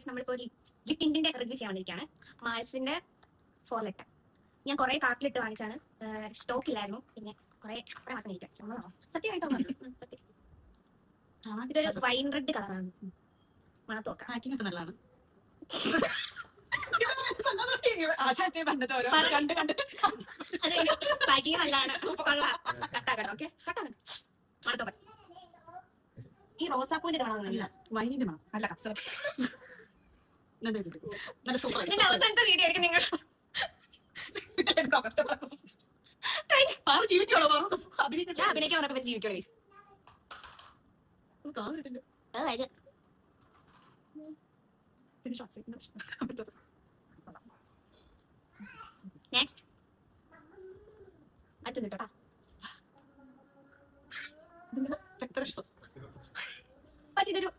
നമ്മളിപ്പോ lip ടിന്റിന്റെ review ചെയ്യാൻ വന്നിരിക്കുകയാണ്. മാൾസിന്റെ 4 ലെറ്റർ ഞാൻ കുറെ കാർട്ടിലിട്ട് വാങ്ങിച്ചാണ്. സ്റ്റോക്ക് ഇല്ലായിരുന്നു. പിന്നെ കുറെ മാസം കഴിഞ്ഞിട്ട് സത്യമായിട്ടോ സത്യം. ഇതൊരു വൈൻ റെഡ് കളറാണ്. മണത്തോക്കാം നല്ലതാണ്. പാക്കിങ് നല്ലതാണ്. സൂപ്പർ കൊള്ളാം. കട്ടാക്കണം. ഓക്കെ കട്ടാക്കണം. മണത്തോട്ടെ. ഈ റോസാപ്പൂവിന്റെ മണം വൈനിന്റെ മണം അല്ല കപ്സ. നല്ല സൂപ്പർ. അവസാനത്തെ വീഡിയോ ആയിരിക്കും നിങ്ങൾ ജീവിക്കോളൂ. അഭിനയിക്കാൻ പറഞ്ഞ ജീവിക്കോളൂ. നെക്സ്റ്റ് അടുത്ത് കിട്ടോട്ടാ. പക്ഷെ ഇതൊരു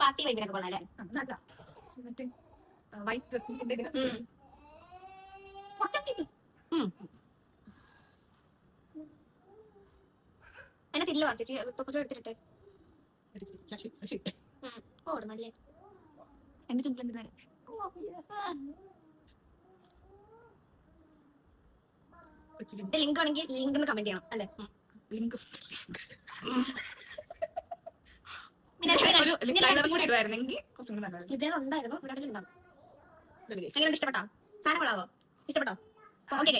പാർട്ടി വൈകിട്ടൊക്കെ കൊള്ളാം അല്ലേ? എന്നെ തിരില്ല ചേച്ചി തൊപ്പിച്ചോ എടുത്തിട്ടെ ഓടുന്നല്ലേ എന്റെ ചുമ്പിൽ ലിങ്ക് ആണെങ്കിൽ ലിങ്ക് എന്ന് കമന്റ് ചെയ്യണം അല്ലെ? ലിങ്ക് ഇതേ ഉണ്ടായിരുന്നു. എങ്ങനെയുണ്ട്? ഇഷ്ടപ്പെട്ടോ? സാധനം കൊള്ളാവോ? ഇഷ്ടപ്പെട്ടോ? ഓക്കെ.